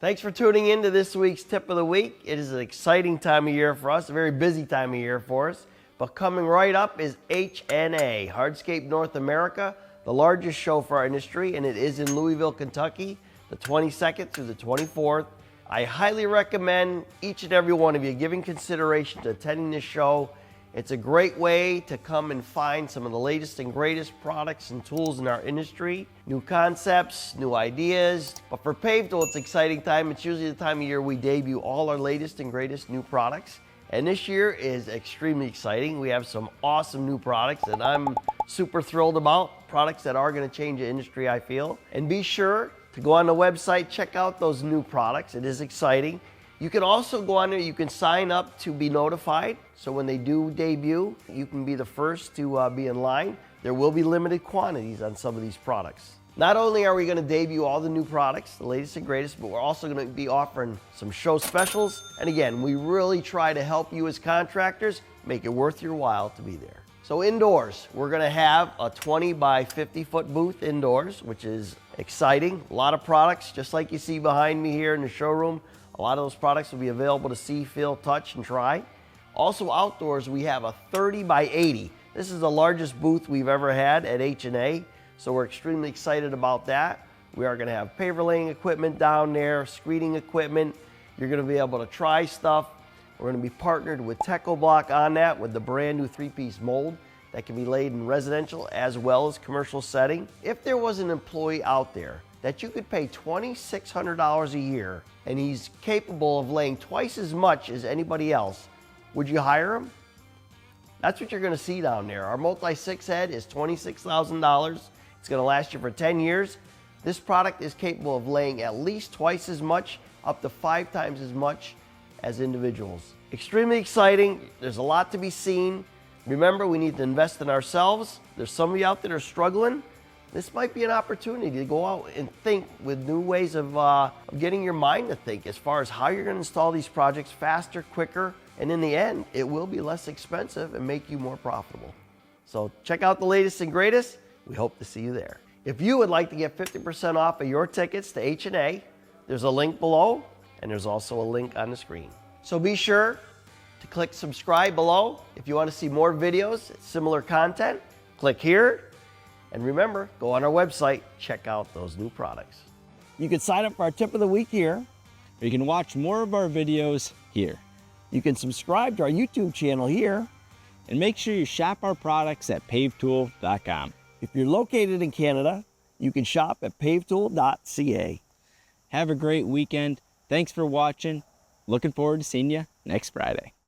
Thanks for tuning in to this week's Tip of the Week. It is an exciting time of year for us, a very busy time of year for us. But coming right up is HNA, Hardscape North America, the largest show for our industry, and it is in Louisville, Kentucky, the 22nd through the 24th. I highly recommend each and every one of you giving consideration to attending this show. It's a great way to come and find some of the latest and greatest products and tools in our industry, new concepts, new ideas. But for Pave Tool, it's an exciting time. It's usually the time of year we debut all our latest and greatest new products. And this year is extremely exciting. We have some awesome new products that I'm super thrilled about, products that are going to change the industry, I feel. And be sure to go on the website, check out those new products. It is exciting. You can also go on there, you can sign up to be notified. So when they do debut, you can be the first to be in line. There will be limited quantities on some of these products. Not only are we going to debut all the new products, the latest and greatest, but we're also going to be offering some show specials. And again, we really try to help you as contractors make it worth your while to be there. So indoors, we're going to have a 20 by 50 foot booth indoors, which is exciting. A lot of products, just like you see behind me here in the showroom. A lot of those products will be available to see, feel, touch, and try. Also outdoors, we have a 30 by 80. This is the largest booth we've ever had at H&A, so we're extremely excited about that. We are going to have paver laying equipment down there, screening equipment. You're going to be able to try stuff. We're going to be partnered with Techoblock on that with the brand new 3-piece mold that can be laid in residential as well as commercial setting. If there was an employee out there that you could pay $2,600 a year and he's capable of laying twice as much as anybody else, would you hire him? That's what you're going to see down there. Our multi-6 head is $26,000. It's going to last you for 10 years. This product is capable of laying at least twice as much, up to 5 times as much as individuals. Extremely exciting. There's a lot to be seen. Remember, we need to invest in ourselves. There's some of you out there that are struggling. This might be an opportunity to go out and think with new ways of getting your mind to think as far as how you're going to install these projects faster, quicker, and in the end, it will be less expensive and make you more profitable. So check out the latest and greatest. We hope to see you there. If you would like to get 50% off of your tickets to H&A, there's a link below, and there's also a link on the screen. So be sure to click subscribe below. If you want to see more videos, similar content, click here. And remember, go on our website, check out those new products. You can sign up for our Tip of the Week here. Or you can watch more of our videos here. You can subscribe to our YouTube channel here. And make sure you shop our products at pavetool.com. If you're located in Canada, you can shop at pavetool.ca. Have a great weekend. Thanks for watching. Looking forward to seeing you next Friday.